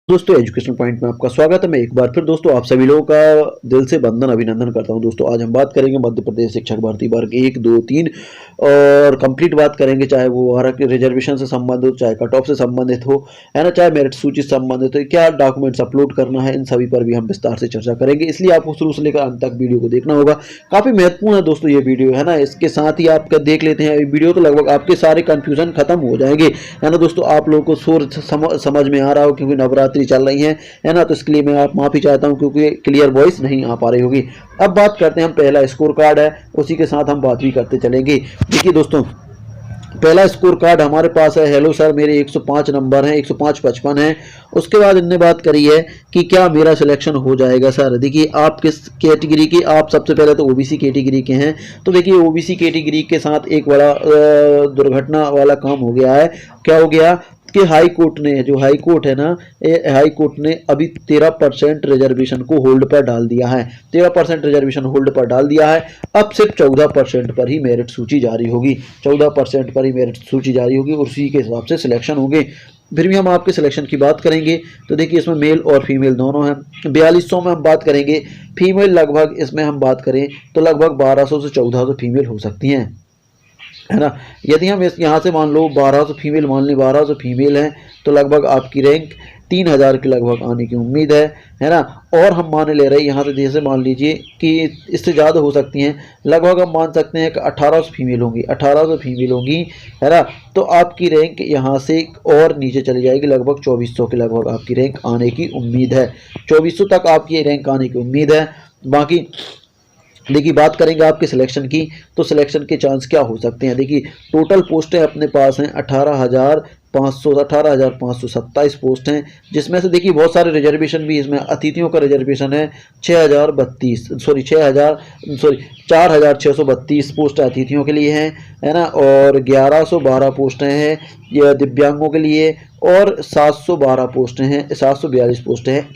दोस्तों education point में आपका स्वागत है। मैं एक बार फिर दोस्तों आप सभी लोगों का दिल से वंदन अभिनंदन करता हूं। दोस्तों आज हम बात करेंगे मध्य प्रदेश शिक्षक भर्ती वर्ग 1, 2, 3 और कंप्लीट बात करेंगे, चाहे वो आरक्षण के रिजर्वेशन से संबंधित हो, चाहे कट ऑफ से संबंधित हो, है ना, चाहे मेरिट सूची से संबंधित हो, क्या डॉक्यूमेंट्स अपलोड करना है, इन सभी पर भी हम विस्तार से चर्चा करेंगे। इसलिए आपको शुरू से लेकर अंत तक वीडियो को देखना होगा। काफी महत्वपूर्ण है दोस्तों ये वीडियो, है ना। इसके साथ ही आप देख लेते हैं वीडियो तो लगभग आपके सारे कंफ्यूजन खत्म हो जाएंगे, है ना दोस्तों। आप लोगों को सोच समझ में आ रहा हो, क्योंकि नवरात्रि चल रही है ना, तो इसके लिए मैं आप माफी चाहता हूं क्योंकि क्लियर वॉइस नहीं आ पा रही होगी। अब बात करते हैं हम, पहला स्कोर कार्ड है, उसी के साथ हम बात भी करते चलेंगे। देखिए दोस्तों, पहला स्कोर कार्ड हमारे पास है। हेलो सर, मेरे 105 नंबर हैं, 105-55 है। उसके बाद इनने बात करी है कि क्या मेरा सिलेक्शन हो जाएगा सर। देखिए आप किस कैटेगरी के, आप सबसे पहले तो ओबीसी कैटेगरी के हैं, तो देखिए ओबीसी कैटेगरी के साथ एक बड़ा दुर्घटना वाला काम हो गया है। क्या हो गया कि हाई कोर्ट ने, जो हाई कोर्ट है ना, हाई कोर्ट ने अभी 13% रिजर्वेशन को होल्ड पर डाल दिया है। 13% रिजर्वेशन होल्ड पर डाल दिया है। अब सिर्फ 14% पर ही मेरिट सूची जारी होगी। 14% पर ही मेरिट सूची जारी होगी और उसी के हिसाब से सिलेक्शन होंगे। फिर भी हम आपके सिलेक्शन की बात करेंगे तो देखिए इसमें मेल और फीमेल दोनों हैं। 4200 में हम बात करेंगे। फीमेल लगभग इसमें हम बात करें तो लगभग 1200 से 1400 फीमेल हो सकती हैं, है ना। यदि हम इस यहाँ से मान लो 1200 फीमेल मान ली, 1200 फीमेल हैं तो लगभग आपकी रैंक 3000 के लगभग आने की उम्मीद है ना। और हम मान ले रहे हैं यहाँ से, जैसे मान लीजिए कि इससे ज़्यादा हो सकती हैं, लगभग हम मान सकते हैं कि 1800 फीमेल होंगी, 1800 फीमेल होंगी, है ना। तो आपकी रैंक यहाँ से और नीचे चली जाएगी, लगभग 2400 के लगभग आपकी रैंक आने की उम्मीद है। 2400 तक आपकी रैंक आने की उम्मीद है। बाकी देखिए बात करेंगे आपके सिलेक्शन की, तो सिलेक्शन के चांस क्या हो सकते हैं। देखिए टोटल पोस्टें अपने पास हैं 18,527 पोस्ट हैं, जिसमें से देखिए बहुत सारे रिजर्वेशन भी, इसमें अतिथियों का रिजर्वेशन है 4,632 पोस्ट अतिथियों के लिए हैं, है ना। और 1112 पोस्टें हैं ये दिव्यांगों के लिए, और 712 पोस्टें हैं, 742 पोस्टें हैं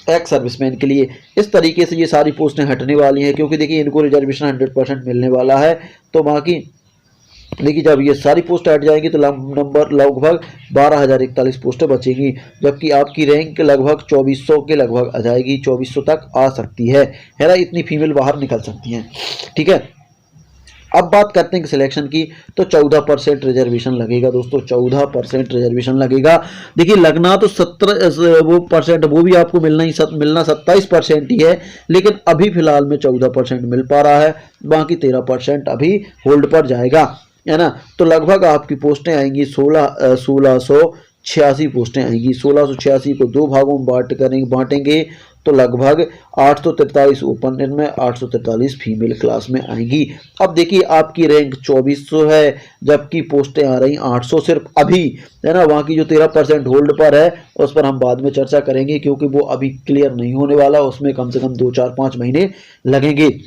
एक्स सर्विसमैन के लिए। इस तरीके से ये सारी पोस्टें हटने वाली हैं, क्योंकि देखिए इनको रिजर्वेशन 100% मिलने वाला है। तो बाकी देखिए जब ये सारी पोस्ट हट जाएंगी तो नंबर लगभग 12,041 पोस्टें बचेंगी, जबकि आपकी रैंक लगभग 2400 के लगभग आ जाएगी, 2400 तक आ सकती है ना। इतनी फीमेल बाहर निकल सकती हैं, ठीक है। अब बात करते हैं सिलेक्शन की, तो 14% रिजर्वेशन लगेगा दोस्तों, 14% रिजर्वेशन लगेगा। देखिए लगना तो 17 वो परसेंट, वो भी आपको मिलना 27% ही है, लेकिन अभी फिलहाल में 14% मिल पा रहा है, बाकी 13% अभी होल्ड पर जाएगा, है ना। तो लगभग आपकी पोस्टें आएंगी 1686 पोस्टें आएंगी। 1686 को दो भागों में बांटेंगे तो लगभग 843 ओपन में, 843 फीमेल क्लास में आएंगी। अब देखिए आपकी रैंक 2400 है, जबकि पोस्टें आ रही 800 सिर्फ अभी, है ना। वहाँ की जो 13% होल्ड पर है उस पर हम बाद में चर्चा करेंगे, क्योंकि वो अभी क्लियर नहीं होने वाला, उसमें कम से कम 2-4-5 महीने लगेंगे,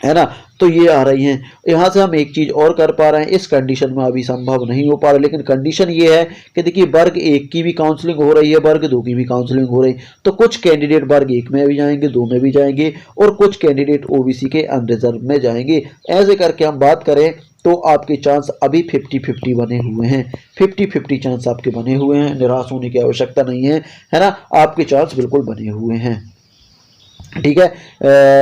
है ना। तो ये आ रही हैं। यहाँ से हम एक चीज़ और कर पा रहे हैं, इस कंडीशन में अभी संभव नहीं हो पा रहा, लेकिन कंडीशन ये है कि देखिए वर्ग 1 की भी काउंसलिंग हो रही है, वर्ग 2 की भी काउंसलिंग हो रही है। तो कुछ कैंडिडेट वर्ग 1 में भी जाएंगे, 2 में भी जाएंगे, और कुछ कैंडिडेट ओबीसी के अनरिजर्व में जाएंगे। ऐसे करके हम बात करें तो आपके चांस अभी 50-50 बने हुए हैं, 50-50 चांस आपके बने हुए हैं। निराश होने की आवश्यकता नहीं है ना। आपके चांस बिल्कुल बने हुए हैं, ठीक है।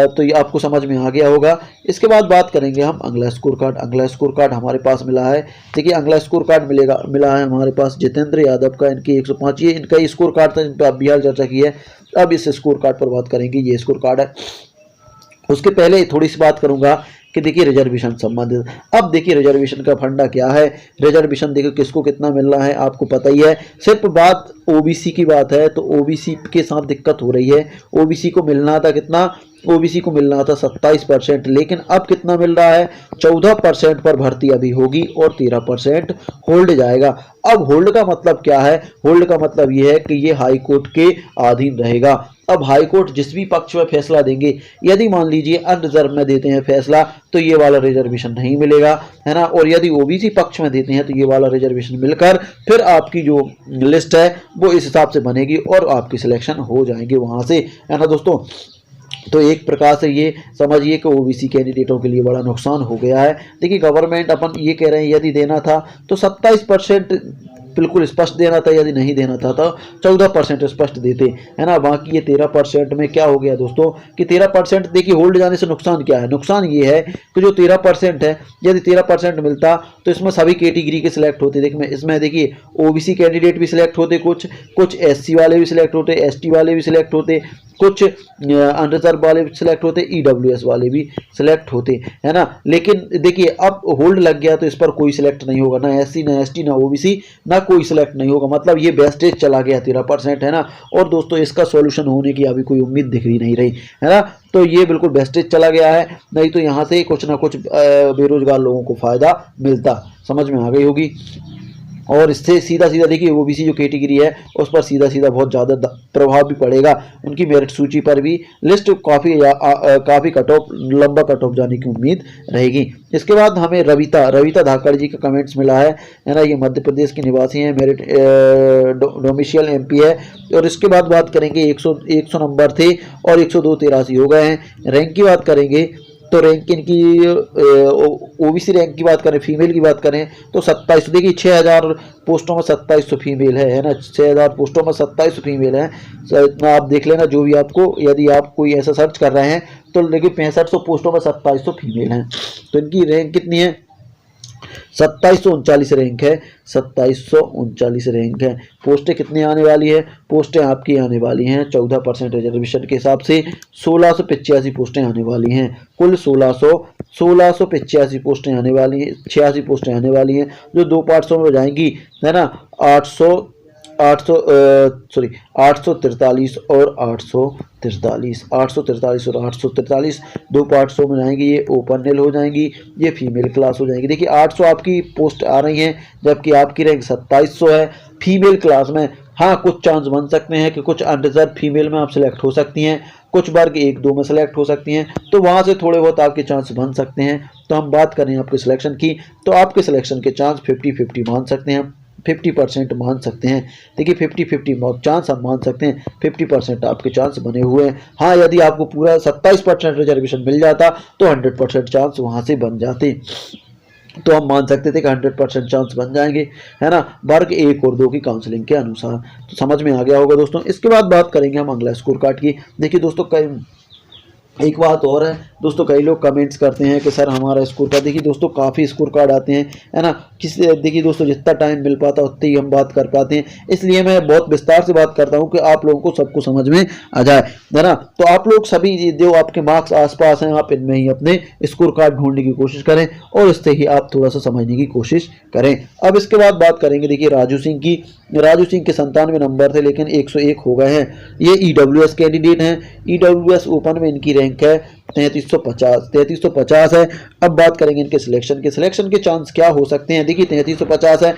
तो ये आपको समझ में आ गया होगा। इसके बाद बात करेंगे हम अगला स्कोर कार्ड। अगला स्कोर कार्ड हमारे पास मिला है, देखिए अगला स्कोर कार्ड मिला है हमारे पास जितेंद्र यादव का, इनकी 105, ये इनका स्कोर कार्ड था, इन पर आप बिहार चर्चा की है। अब इस स्कोर कार्ड पर बात करेंगे, ये स्कोर कार्ड है। उसके पहले थोड़ी सी बात करूंगा कि देखिए रिजर्वेशन संबंधित। अब देखिए रिजर्वेशन का फंडा क्या है। रिजर्वेशन देखिए किसको कितना मिल रहा है आपको पता ही है। सिर्फ बात ओबीसी की बात है तो ओबीसी के साथ दिक्कत हो रही है। ओबीसी को मिलना था कितना, ओबीसी को मिलना था 27%, लेकिन अब कितना मिल रहा है, 14% पर भर्ती अभी होगी और 13% होल्ड जाएगा। अब होल्ड का मतलब क्या है, होल्ड का मतलब यह है कि ये हाई कोर्ट के अधीन रहेगा। अब हाई कोर्ट जिस भी पक्ष में फैसला देंगे, यदि मान लीजिए अनरिजर्व में देते हैं फैसला तो ये वाला रिजर्वेशन नहीं मिलेगा, है ना। और यदि ओबीसी पक्ष में देते हैं तो ये वाला रिजर्वेशन मिलकर फिर आपकी जो लिस्ट है वो इस हिसाब से बनेगी और आपकी सिलेक्शन हो जाएंगे वहां से, है ना दोस्तों। तो एक प्रकार से ये समझिए कि ओबीसी कैंडिडेटों के लिए बड़ा नुकसान हो गया है। देखिए गवर्नमेंट अपन ये कह रहे हैं यदि देना था तो 27% बिल्कुल स्पष्ट देना था, यदि नहीं देना था तो 14% स्पष्ट देते, है ना। बाकी ये 13% में क्या हो गया दोस्तों कि 13% देखिए होल्ड जाने से नुकसान क्या है, नुकसान ये है कि जो 13% है, यदि 13% मिलता तो इसमें सभी कैटेगरी के सिलेक्ट होते। देखिए इसमें देखिए ओबीसी कैंडिडेट भी सिलेक्ट होते, कुछ एससी वाले भी सिलेक्ट होते, एसटी वाले भी सिलेक्ट होते, कुछ अनरिजर्व वाले भी सिलेक्ट होते, ईडब्ल्यूएस वाले भी सिलेक्ट होते, है ना। लेकिन देखिए अब होल्ड लग गया तो इस पर कोई सिलेक्ट नहीं होगा, ना एससी ना एसटी ना ओबीसी, ना कोई सिलेक्ट नहीं होगा। मतलब ये वेस्टेज चला गया 13%, है ना। और दोस्तों इसका सॉल्यूशन होने की अभी कोई उम्मीद दिख रही नहीं रही, है ना। तो ये बिल्कुल वेस्टेज चला गया है, नहीं तो यहाँ से कुछ ना कुछ बेरोजगार लोगों को फायदा मिलता। समझ में आ गई होगी। और इससे सीधा सीधा देखिए ओबीसी जो कैटेगरी है उस पर सीधा सीधा बहुत ज़्यादा प्रभाव भी पड़ेगा, उनकी मेरिट सूची पर भी लिस्ट काफ़ी कट ऑफ, लंबा कट ऑफ जाने की उम्मीद रहेगी। इसके बाद हमें रविता धाकड़ जी का कमेंट्स मिला है ना। ये मध्य प्रदेश के निवासी हैं, मेरिट डोमिशियल एमपी है। और इसके बाद बात करेंगे 100 नंबर थे और 102 हो गए हैं। रैंक की बात करेंगे तो रैंक इनकी ओबीसी रैंक की बात करें, फीमेल की बात करें तो 27। देखिए 6000 पोस्टों में 2700 फीमेल है ना। 6000 पोस्टों में 2700 फीमेल है। इतना आप देख लेना, जो भी आपको, यदि आप कोई ऐसा सर्च कर रहे हैं तो देखिए 6500 पोस्टों में 2700 फीमेल हैं। तो इनकी रैंक कितनी है, 2739 रैंक है, 2739 रैंक है। पोस्टें कितनी आने वाली है, पोस्टें आपकी आने वाली हैं 14% रिजर्वेशन के हिसाब से 1685 पोस्टें आने वाली हैं। कुल 1685 पोस्टें आने वाली हैं, 86 पोस्टें आने वाली हैं, जो दो पार्ट्सों में हो जाएंगी, है ना। 843 और 843 दो पार्ट्सों में जाएंगी। ये ओपन नेल हो जाएंगी, ये फीमेल क्लास हो जाएंगी। देखिए 800 आपकी पोस्ट आ रही हैं, जबकि आपकी रैंक 2700 है। फीमेल क्लास में हाँ कुछ चांस बन सकते हैं कि कुछ अनरिजर्व फीमेल में आप सिलेक्ट हो सकती हैं, कुछ वर्ग 1-2 में सेलेक्ट हो सकती हैं, तो वहाँ से थोड़े बहुत आपके चांस बन सकते हैं। तो हम बात करें आपके सिलेक्शन की, तो आपके सिलेक्शन के चांस 50-50 मान सकते हैं, 50% मान सकते हैं। देखिए 50-50 चांस हम मान सकते हैं, 50% आपके चांस बने हुए हैं। हाँ यदि आपको पूरा 27% रिजर्वेशन मिल जाता तो 100% चांस वहाँ से बन जाते, तो हम मान सकते थे कि 100% चांस बन जाएंगे, है ना, वर्ग 1 और 2 की काउंसलिंग के अनुसार। तो समझ में आ गया होगा दोस्तों। इसके बाद बात करेंगे हम अगला स्कोर कार्ड की। देखिए दोस्तों एक बात और है दोस्तों, कई लोग कमेंट्स करते हैं कि सर हमारा स्कोर कार्ड, देखिए दोस्तों काफ़ी स्कोर कार्ड आते हैं, है ना। देखिए दोस्तों जितना टाइम मिल पाता उतनी ही हम बात कर पाते हैं, इसलिए मैं बहुत विस्तार से बात करता हूं कि आप लोगों को सबको समझ में आ जाए, है ना। तो आप लोग सभी जो आपके मार्क्स आसपास हैं आप इनमें ही अपने स्कोर कार्ड ढूंढने की कोशिश करें और इससे ही आप थोड़ा सा समझने की कोशिश करें। अब इसके बाद बात करेंगे देखिए राजू सिंह की। राजू सिंह के 97 नंबर थे लेकिन 101 हो गए हैं। ये ईडब्ल्यूएस कैंडिडेट हैं, ईडब्ल्यूएस ओपन में इनकी रैंक है 3350 है। अब बात करेंगे इनके सिलेक्शन के चांस क्या हो सकते हैं। देखिए 3350 है,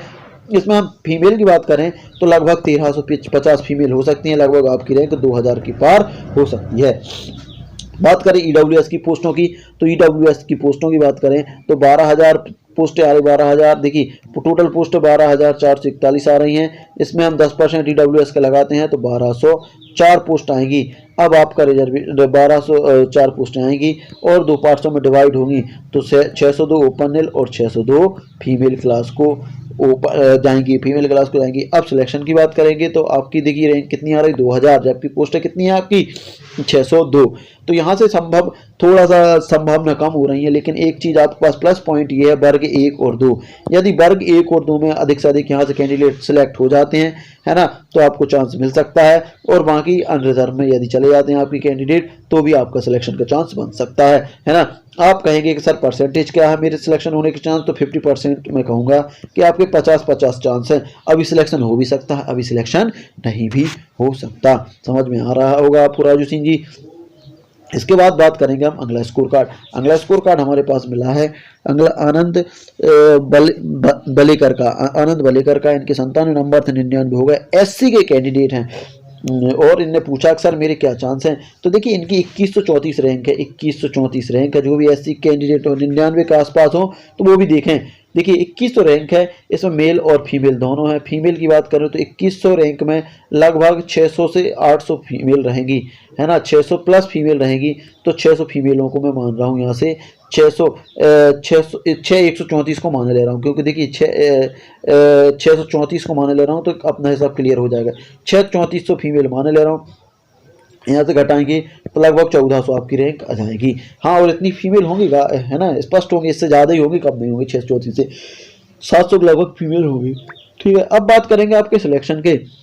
इसमें हम फीमेल की बात करें तो लगभग 1350 फीमेल हो सकती हैं, लगभग आपकी रैंक 2000 की पार हो सकती है। बात करें ईडब्ल्यूएस की पोस्टों की, तो ईडब्ल्यूएस की पोस्टों की बात करें तो 12,000 पोस्टें आ रही, 12,000 देखिए टोटल पोस्ट 12,441 आ रही हैं। इसमें हम 10% ईडब्ल्यूएस का लगाते हैं तो 1204 पोस्ट आएंगी। अब आपका रिजर्व 1204 पोस्टें आएंगी और दो पार्ट्सों में डिवाइड होंगी, तो 602 ओपन नेल और 602 फीमेल क्लास को जाएंगी, फीमेल क्लास को जाएंगी। अब सिलेक्शन की बात करेंगे तो आपकी देखिए रैंक कितनी आ रही, 2000, जबकि पोस्टें कितनी है आपकी 602। तो यहाँ से थोड़ा सा संभावना कम हो रही है, लेकिन एक चीज़ आपके पास प्लस पॉइंट ये है, वर्ग 1 और 2। यदि वर्ग 1 और 2 में अधिक से अधिक यहाँ से कैंडिडेट सिलेक्ट हो जाते हैं, है ना, तो आपको चांस मिल सकता है। और बाकी अनरिजर्व में यदि चले जाते हैं आपकी कैंडिडेट तो भी आपका सिलेक्शन का चांस बन सकता है ना। आप कहेंगे कि सर परसेंटेज क्या है मेरे सिलेक्शन होने के चांस, तो 50% मैं कहूँगा कि आपके 50-50 चांस हैं। अभी सिलेक्शन हो भी सकता है, अभी सिलेक्शन नहीं भी हो सकता। समझ में आ रहा होगा आपको राजू सिंह जी। इसके बाद बात करेंगे हम अगला स्कोर कार्ड। अगला स्कोर कार्ड हमारे पास मिला है आनंद बलेकर का। आनंद बलेकर का, इनके 97 नंबर थे, 99 हो गए। एससी के कैंडिडेट हैं और इनने पूछा सर मेरे क्या चांस हैं, तो देखिए इनकी 2134 रैंक है, 2134 रैंक है। जो भी एससी कैंडिडेट हो 99 के आसपास हो तो वो भी देखें देखिए 2100 रैंक है, इसमें मेल और फीमेल दोनों है। फीमेल की बात करें तो 2100 रैंक में लगभग 600 से 800 फीमेल रहेंगी, है ना, 600 प्लस फीमेल रहेगी। तो 600 फीमेलों को मैं मान रहा हूँ यहाँ से 600 134 को माने ले रहा हूँ, क्योंकि देखिए 634 को माने ले रहा हूँ तो अपना हिसाब क्लियर हो जाएगा। 3400 फीमेल माने ले रहा हूँ, यहाँ से घटाएंगे तो लगभग 1400 आपकी रैंक आ जाएगी। हाँ, और इतनी फीमेल होंगी, है ना, स्पष्ट होंगी, इससे ज़्यादा ही होंगी, कम नहीं होंगी। 634 से 700 के लगभग फीमेल होगी। ठीक है, अब बात करेंगे आपके सिलेक्शन के।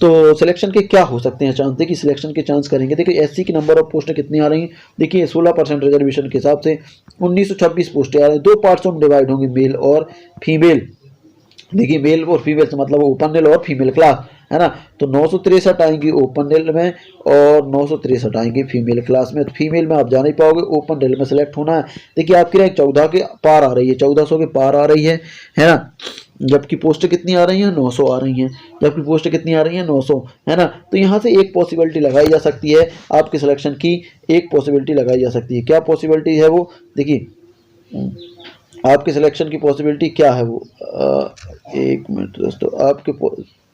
तो सिलेक्शन के क्या हो सकते हैं चांस, देखिए सिलेक्शन के चांस करेंगे। देखिए एससी की नंबर ऑफ पोस्टें कितनी आ रही हैं, देखिए 16% रिजर्वेशन के हिसाब से 1926 पोस्टें आ रही हैं। 2 पार्ट्सों में डिवाइड होंगी, मेल और फीमेल। देखिए मेल और फीमेल से मतलब ओपन नेल और फीमेल क्लास, है ना। तो 963 आएंगी ओपन नेल में और 963 आएंगी फीमेल क्लास में। तो फीमेल में आप जा नहीं पाओगे, ओपन नेल में सेलेक्ट होना है। देखिए आपकी रैंक 14 के पार आ रही है, 1400 के पार आ रही है ना। जबकि पोस्ट कितनी आ रही हैं, 900 आ रही हैं। जबकि पोस्ट कितनी आ रही हैं, 900, है ना। तो यहाँ से एक पॉसिबिलिटी लगाई जा सकती है आपके सिलेक्शन की, एक पॉसिबिलिटी लगाई जा सकती है। क्या पॉसिबिलिटी है वो, देखिए आपके सिलेक्शन की पॉसिबिलिटी क्या है वो, एक मिनट दोस्तों, आपके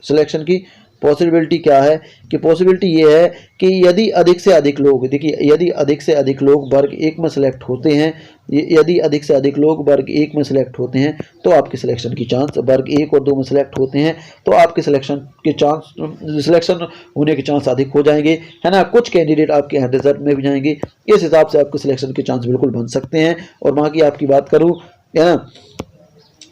सिलेक्शन की पॉसिबिलिटी क्या है कि पॉसिबिलिटी ये है कि यदि अधिक से अधिक लोग, देखिए यदि अधिक से अधिक लोग वर्ग 1 में सेलेक्ट होते हैं, यदि अधिक से अधिक लोग वर्ग 1 में सेलेक्ट होते हैं तो आपके सिलेक्शन की चांस, वर्ग 1 और 2 में सेलेक्ट होते हैं तो आपके सिलेक्शन के चांस, सिलेक्शन होने के चांस अधिक हो जाएंगे, है ना। कुछ कैंडिडेट आपके यहाँ रिजर्व में भी जाएंगे, इस हिसाब से आपके सिलेक्शन के चांस बिल्कुल बन सकते हैं। और बाकी आपकी बात करूँ, है ना,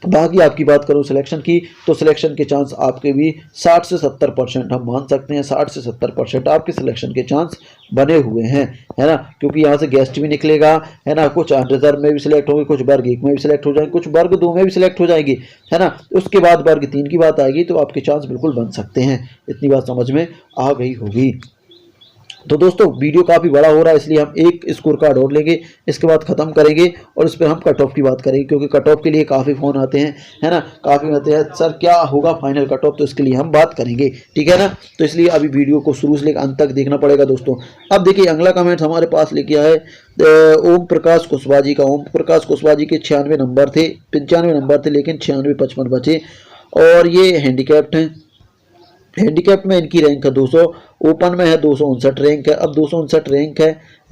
बाकी आपकी बात करूं सिलेक्शन की, तो सिलेक्शन के चांस आपके भी 60 से 70% हम मान सकते हैं। 60 से 70% आपके सिलेक्शन के चांस बने हुए हैं, है ना, क्योंकि यहाँ से गेस्ट भी निकलेगा, है ना। कुछ रिजर्व में भी सिलेक्ट होंगे, कुछ वर्ग 1 में भी सिलेक्ट हो जाएंगे, कुछ वर्ग 2 में भी सिलेक्ट हो जाएंगी, है ना। उसके बाद वर्ग 3 की बात आएगी तो आपके चांस बिल्कुल बन सकते हैं। इतनी बात समझ में आ गई होगी। तो दोस्तों वीडियो काफ़ी बड़ा हो रहा है, इसलिए हम एक स्कोर कार्ड और लेंगे, इसके बाद ख़त्म करेंगे और इस पर हम कट ऑफ की बात करेंगे, क्योंकि कट ऑफ के लिए काफ़ी फ़ोन आते हैं, है ना, काफ़ी आते हैं सर क्या होगा फाइनल कट ऑफ, तो इसके लिए हम बात करेंगे, ठीक है ना। तो इसलिए अभी वीडियो को शुरू से लेकर अंत तक देखना पड़ेगा दोस्तों। अब देखिए अगला कमेंट हमारे पास लेके आए ओम प्रकाश कुशवाहा जी का। ओम प्रकाश कुशवाहा जी के 96 नंबर थे, 95 नंबर थे, लेकिन 96 55 बचे और ये हैंडीकैप्ड हैं। हैंडीकैप में इनकी रैंक है 200, ओपन में है 259 रैंक है। अब 259 रैंक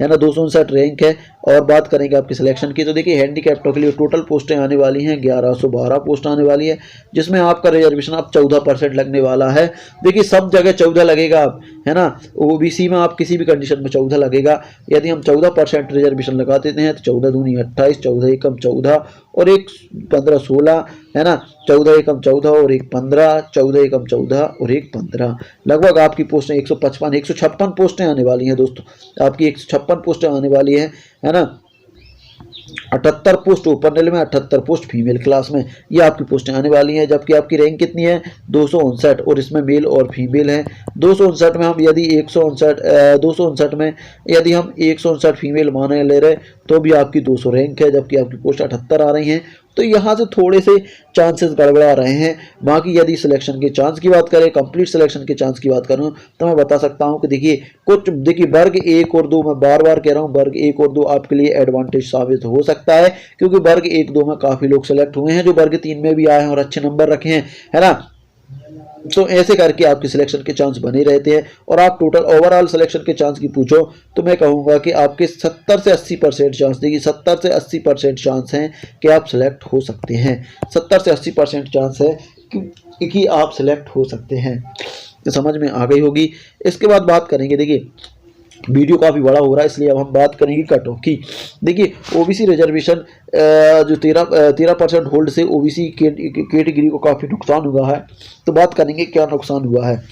है ना, 259 रैंक है। और बात करेंगे आपकी सिलेक्शन की, तो देखिए हैंडीकैप्टों के लिए टोटल पोस्टें आने वाली हैं 1112 पोस्ट आने वाली है, जिसमें आपका रिजर्वेशन अब 14% लगने वाला है। देखिए सब जगह 14 लगेगा आप, है ना, ओबीसी में आप किसी भी कंडीशन में 14 लगेगा। यदि हम 14% रिजर्वेशन लगा देते हैं तो 14 दूनी 28, 14 एकम 14 और 1 15 16, है ना, 14 एकम 14 और 1 15, 14 एकम 14 और 1 15, लगभग आपकी पोस्टें 155 156 पोस्टें आने वाली हैं दोस्तों। आपकी 156 पोस्टें आने वाली है ना। 78 पोस्ट ओपन रेल में, 78 पोस्ट फीमेल क्लास में, ये आपकी पोस्टें आने वाली हैं। जबकि आपकी रैंक कितनी है, 259, और इसमें मेल और फीमेल है। 259 में हम यदि 259 में यदि हम 159 फीमेल माने ले रहे तो भी आपकी 200 रैंक है, जबकि आपकी पोस्ट 78 आ रही हैं। तो यहाँ से थोड़े से चांसेस गड़बड़ा रहे हैं। बाकी यदि सिलेक्शन के चांस की बात करें, कंप्लीट सिलेक्शन के चांस की बात करूँ तो मैं बता सकता हूँ कि देखिए वर्ग 1 और 2 में बार बार कह रहा हूँ, वर्ग 1 और 2 आपके लिए एडवांटेज साबित हो सकता है, क्योंकि वर्ग 1 2 में काफ़ी लोग सेलेक्ट हुए हैं जो वर्ग 3 में भी आए हैं और अच्छे नंबर रखे हैं, है ना। तो ऐसे करके आपके सिलेक्शन के चांस बने रहते हैं। और आप टोटल ओवरऑल सिलेक्शन के चांस की पूछो तो मैं कहूँगा कि आपके 70 से 80% चांस, देखिए 70 से 80% चांस हैं कि आप सिलेक्ट हो सकते हैं। 70 से 80% चांस है कि आप सिलेक्ट हो सकते हैं। तो समझ में आ गई होगी। इसके बाद बात करेंगे, देखिए वीडियो काफ़ी बड़ा हो रहा है इसलिए अब हम बात करेंगे कट ऑफ की। देखिए ओबीसी रिजर्वेशन जो 13% होल्ड से ओबीसी कैटेगरी को काफ़ी नुकसान हुआ है। तो बात करेंगे क्या नुकसान हुआ है।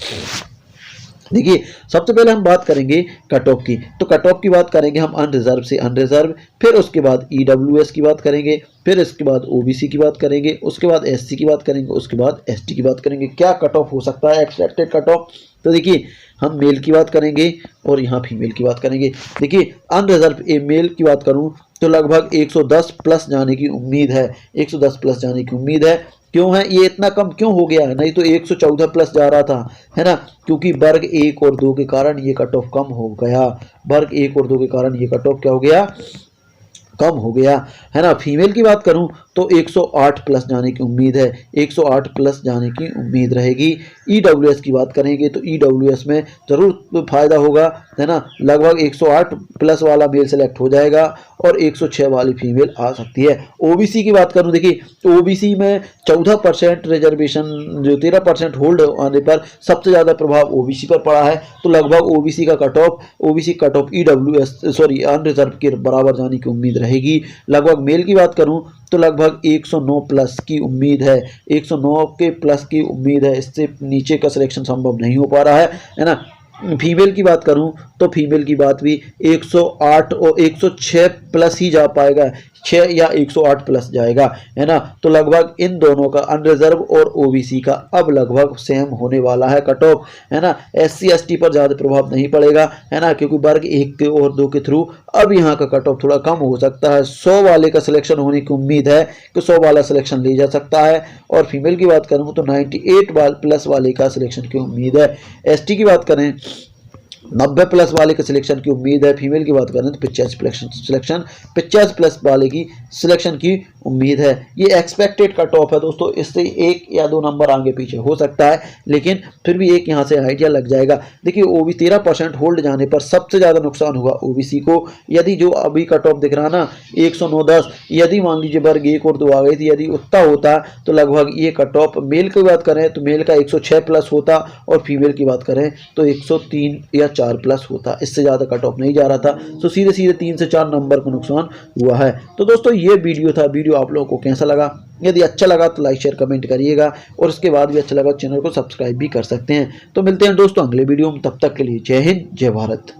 देखिए सबसे पहले हम बात करेंगे कट ऑफ की। तो कट ऑफ की बात करेंगे हम अनरिजर्व से अनरिजर्व, फिर उसके बाद ईडब्ल्यूएस की बात करेंगे, फिर इसके बाद ओबीसी की बात करेंगे, उसके बाद एससी की बात करेंगे, उसके बाद एसटी की बात करेंगे। क्या कट ऑफ हो सकता है एक्सपेक्टेड कट ऑफ। तो देखिए हम मेल की बात करेंगे और यहाँ फीमेल की बात करेंगे। देखिए अनरिजर्व मेल की बात करूँ तो लगभग 110 प्लस जाने की उम्मीद है, 110 प्लस जाने की उम्मीद है। क्यों है ये इतना कम क्यों हो गया है, नहीं तो 114 प्लस जा रहा था, है ना, क्योंकि वर्ग 1 और 2 के कारण ये कट ऑफ कम हो गया। वर्ग 1 और 2 के कारण ये कट ऑफ क्या हो गया, कम हो गया, है ना। फीमेल की बात करूं तो 108 प्लस जाने की उम्मीद है, 108 प्लस जाने की उम्मीद रहेगी। ईडब्ल्यूएस की बात करेंगे तो ईडब्ल्यूएस में ज़रूर फायदा होगा, है ना। लगभग 108 प्लस वाला मेल सेलेक्ट हो जाएगा और 106 वाली फीमेल आ सकती है। ओबीसी की बात करूं, देखिए तो ओबीसी में 14% रिजर्वेशन, जो 13% होल्ड आने पर सबसे ज़्यादा प्रभाव ओबीसी पर पड़ा है। तो लगभग OBC cut off EWS unreserved के बराबर जाने की उम्मीद रहेगी। लगभग मेल की बात करूं तो लगभग 109 प्लस की उम्मीद है, 109 के प्लस की उम्मीद है, इससे नीचे का सिलेक्शन संभव नहीं हो पा रहा है ना। फीमेल की बात करूं तो फीमेल की बात भी 108 और 106 प्लस ही जा पाएगा, 6 या 108 प्लस जाएगा, है ना। तो लगभग इन दोनों का अनरिजर्व और ओबीसी का अब लगभग सेम होने वाला है कट ऑफ, है ना। एससी एसटी पर ज़्यादा प्रभाव नहीं पड़ेगा, है ना, क्योंकि वर्ग 1 के और 2 के थ्रू अब यहाँ का कट ऑफ थोड़ा कम हो सकता है। 100 वाले का सिलेक्शन होने की उम्मीद है कि 100 वाला सिलेक्शन ले जा सकता है। और फीमेल की बात करूँ तो 98 प्लस वाले का सिलेक्शन की उम्मीद है। एसटी की बात करें 90 प्लस वाले के सिलेक्शन की उम्मीद है। फीमेल की बात करें तो 50 प्लस वाले की सिलेक्शन की उम्मीद है। ये एक्सपेक्टेड कट ऑफ है दोस्तों, इससे 1 या 2 नंबर आगे पीछे हो सकता है, लेकिन फिर भी एक यहाँ से आइडिया लग जाएगा। देखिए ओबी 13% होल्ड जाने पर सबसे ज़्यादा नुकसान होगा ओबीसी को। यदि जो अभी कट ऑफ दिख रहा ना 109-10, यदि मान लीजिए वर्ग 1 और 2 आ गई थी, यदि उतना होता तो लगभग ये कट ऑफ, मेल की बात करें तो मेल का 106 प्लस होता और फीमेल की बात करें तो 103 या 4 प्लस होता। इससे ज़्यादा कट ऑफ नहीं जा रहा था। तो सीधे सीधे 3 से 4 नंबर का नुकसान हुआ है। तो दोस्तों ये वीडियो था, वीडियो आप लोगों को कैसा लगा? यदि अच्छा लगा तो लाइक शेयर कमेंट करिएगा, और उसके बाद भी अच्छा लगा चैनल को सब्सक्राइब भी कर सकते हैं। तो मिलते हैं दोस्तों अगले वीडियो में, तब तक के लिए जय हिंद जय भारत।